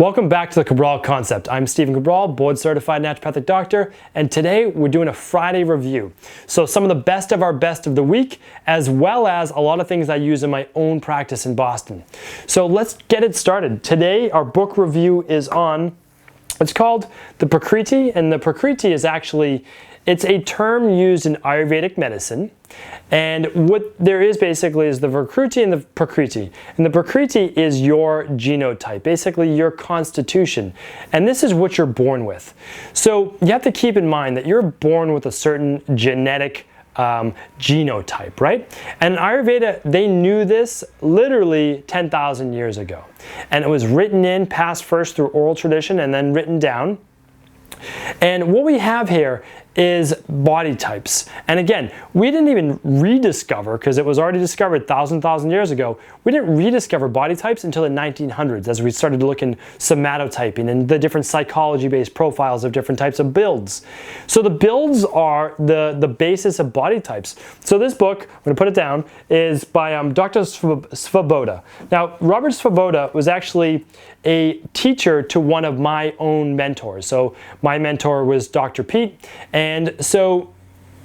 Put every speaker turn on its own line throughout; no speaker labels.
Welcome back to the Cabral Concept. I'm Stephen Cabral, board certified naturopathic doctor, and today we're doing a Friday review. So some of the best of the week, as well as a lot of things I use in my own practice in Boston. So let's get it started. Today our book review is on, it's called the Prakriti, and the Prakriti is actually, it's a term used in Ayurvedic medicine. And what there is basically is the Prakriti and the Prakriti. And the Prakriti is your genotype, basically your constitution. And this is what you're born with. So you have to keep in mind that you're born with a certain genetic genotype, right? And in Ayurveda, they knew this literally 10,000 years ago. And it was written in, passed first through oral tradition and then written down. And what we have here is body types. And again, we didn't even rediscover, because it was already discovered thousand years ago, we didn't rediscover body types until the 1900s as we started to look in somatotyping and the different psychology-based profiles of different types of builds. So the builds are the basis of body types. So this book, I'm going to put it down, is by Dr. Svoboda. Now, Robert Svoboda was actually a teacher to one of my own mentors. So my mentor was Dr. Pete, and so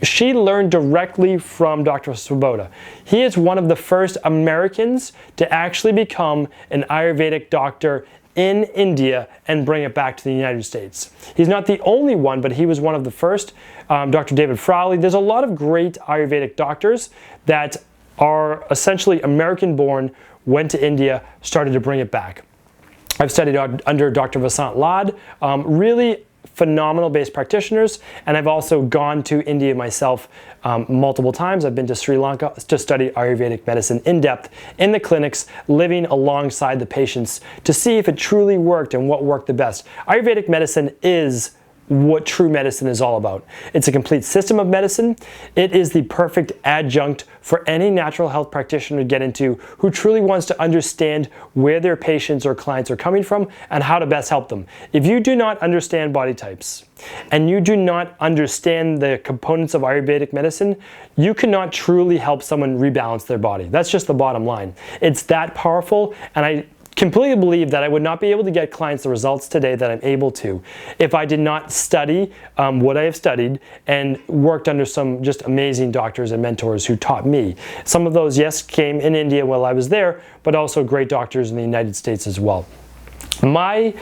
she learned directly from Dr. Svoboda. He is one of the first Americans to actually become an Ayurvedic doctor in India and bring it back to the United States. He's not the only one, but he was one of the first. Dr. David Frowley. There's a lot of great Ayurvedic doctors that are essentially American-born, went to India, started to bring it back. I've studied under Dr. Vasant Lad, really phenomenal based practitioners, and I've also gone to India myself multiple times. I've been to Sri Lanka to study Ayurvedic medicine in depth in the clinics, living alongside the patients to see if it truly worked and what worked the best. Ayurvedic medicine is what true medicine is all about. It's a complete system of medicine. It is the perfect adjunct for any natural health practitioner to get into who truly wants to understand where their patients or clients are coming from and how to best help them. If you do not understand body types and you do not understand the components of Ayurvedic medicine, you cannot truly help someone rebalance their body. That's just the bottom line. It's that powerful, and I completely believe that I would not be able to get clients the results today that I'm able to if I did not study what I have studied and worked under some just amazing doctors and mentors who taught me. Some of those, yes, came in India while I was there, but also great doctors in the United States as well. My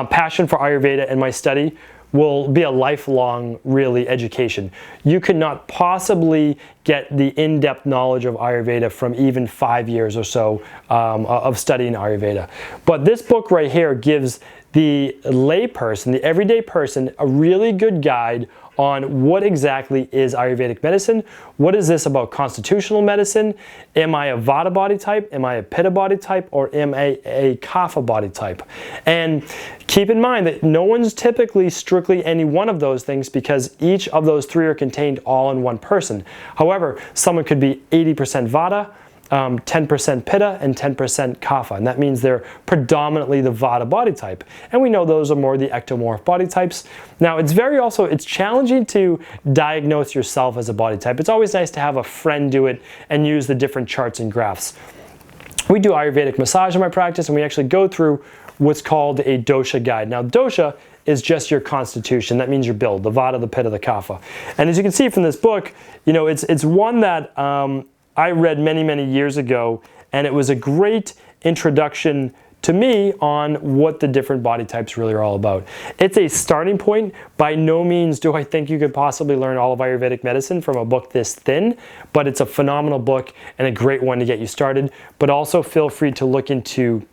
passion for Ayurveda and my study will be a lifelong, really, education. You could not possibly get the in-depth knowledge of Ayurveda from even 5 years or so of studying Ayurveda. But this book right here gives the layperson, the everyday person, a really good guide on what exactly is Ayurvedic medicine. What is this about constitutional medicine? Am I a Vata body type? Am I a Pitta body type? Or am I a Kapha body type? And keep in mind that no one's typically strictly any one of those things, because each of those three are contained all in one person. However, someone could be 80% Vata, 10% Pitta, and 10% Kapha, and that means they're predominantly the Vata body type. And we know those are more the ectomorph body types. Now, it's challenging to diagnose yourself as a body type. It's always nice to have a friend do it and use the different charts and graphs. We do Ayurvedic massage in my practice, and we actually go through what's called a dosha guide. Now, dosha is just your constitution. That means your build, the Vata, the Pitta, the Kapha. And as you can see from this book, you know, it's one that I read many years ago, and it was a great introduction to me on what the different body types really are all about. It's a starting point. By no means do I think you could possibly learn all of Ayurvedic medicine from a book this thin, but it's a phenomenal book and a great one to get you started. But also feel free to look into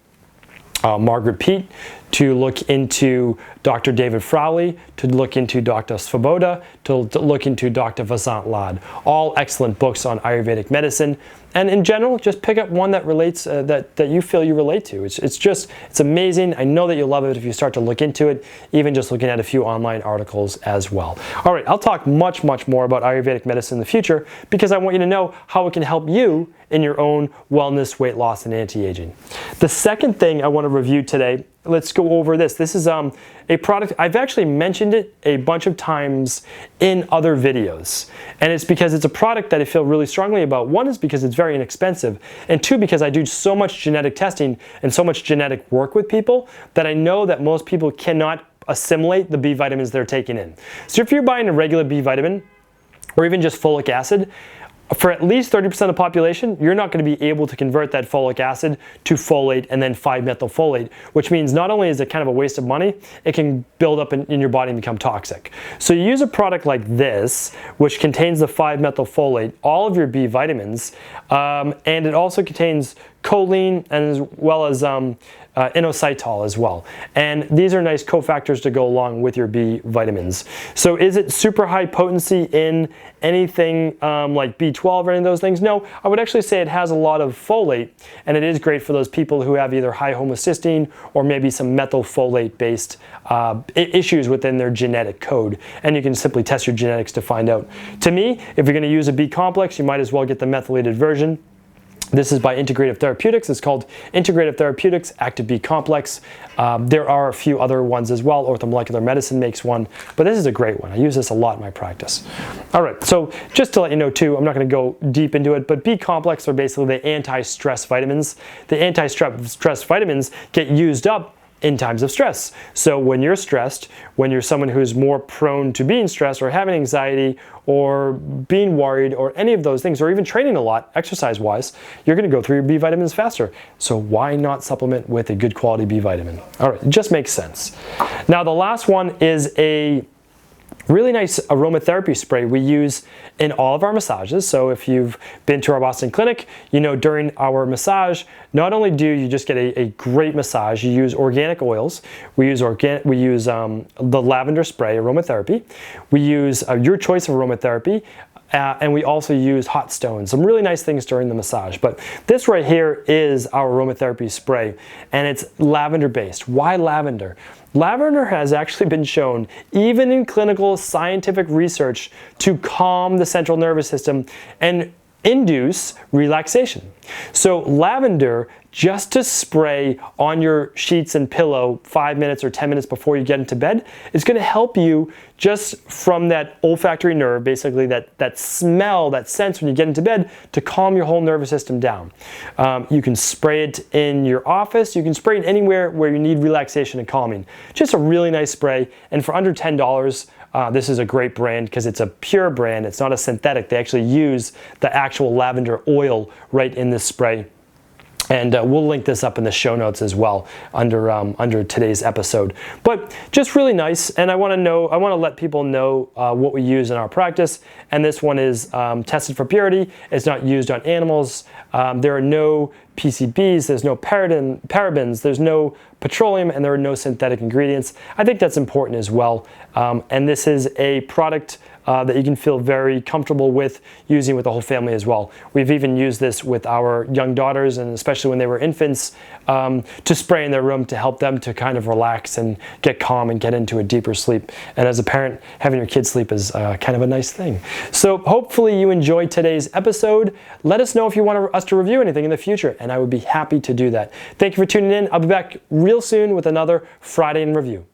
Margaret Pete, to look into Dr. David Frowley, to look into Dr. Svoboda, to look into Dr. Vasant Lad. All excellent books on Ayurvedic medicine. And in general, just pick up one that relates, that you feel you relate to. It's amazing. I know that you'll love it if you start to look into it, even just looking at a few online articles as well. All right, I'll talk much more about Ayurvedic medicine in the future, because I want you to know how it can help you in your own wellness, weight loss, and anti-aging. The second thing I want to review today let's go over this. This is a product, I've actually mentioned it a bunch of times in other videos. And it's because it's a product that I feel really strongly about. One is because it's very inexpensive, and two, because I do so much genetic testing and so much genetic work with people that I know that most people cannot assimilate the B vitamins they're taking in. So if you're buying a regular B vitamin, or even just folic acid, for at least 30% of the population, you're not going to be able to convert that folic acid to folate and then 5-methylfolate, which means not only is it kind of a waste of money, it can build up in your body and become toxic. So you use a product like this, which contains the 5-methylfolate, all of your B vitamins, and it also contains choline as well as inositol as well. And these are nice cofactors to go along with your B vitamins. So is it super high potency in anything like B12 or any of those things? No, I would actually say it has a lot of folate, and it is great for those people who have either high homocysteine or maybe some methylfolate based issues within their genetic code. And you can simply test your genetics to find out. To me, if you're going to use a B complex, you might as well get the methylated version. This is by Integrative Therapeutics. It's called Integrative Therapeutics Active B Complex. There are a few other ones as well. Orthomolecular Medicine makes one, but this is a great one. I use this a lot in my practice. All right, so just to let you know too, I'm not going to go deep into it, but B Complex are basically the anti-stress vitamins. The anti-stress vitamins get used up in times of stress. So when you're stressed, when you're someone who's more prone to being stressed or having anxiety or being worried or any of those things, or even training a lot exercise-wise, you're going to go through your B vitamins faster. So why not supplement with a good quality B vitamin? All right, it just makes sense. Now the last one is a really nice aromatherapy spray we use in all of our massages. So if you've been to our Boston clinic, you know during our massage, not only do you just get a great massage, you use organic oils. We use the lavender spray aromatherapy. We use your choice of aromatherapy. And we also use hot stones, some really nice things during the massage. But this right here is our aromatherapy spray, and it's lavender based. Why lavender? Lavender has actually been shown, even in clinical scientific research, to calm the central nervous system and induce relaxation. So lavender, just to spray on your sheets and pillow 5 minutes or 10 minutes before you get into bed, is going to help you just from that olfactory nerve, basically that smell, that sense when you get into bed, to calm your whole nervous system down. You can spray it in your office. You can spray it anywhere where you need relaxation and calming. Just a really nice spray, and for under $10, this is a great brand because it's a pure brand. It's not a synthetic. They actually use the actual lavender oil right in this spray. And we'll link this up in the show notes as well under today's episode. But just really nice, and I want to let people know what we use in our practice. And this one is tested for purity. It's not used on animals. There are no PCBs, there's no parabens, there's no petroleum, and there are no synthetic ingredients. I think that's important as well. And this is a product that you can feel very comfortable with using with the whole family as well. We've even used this with our young daughters, and especially when they were infants, to spray in their room to help them to kind of relax and get calm and get into a deeper sleep. And as a parent, having your kids sleep is kind of a nice thing. So hopefully you enjoyed today's episode. Let us know if you want us to review anything in the future, and I would be happy to do that. Thank you for tuning in. I'll be back real soon with another Friday in Review.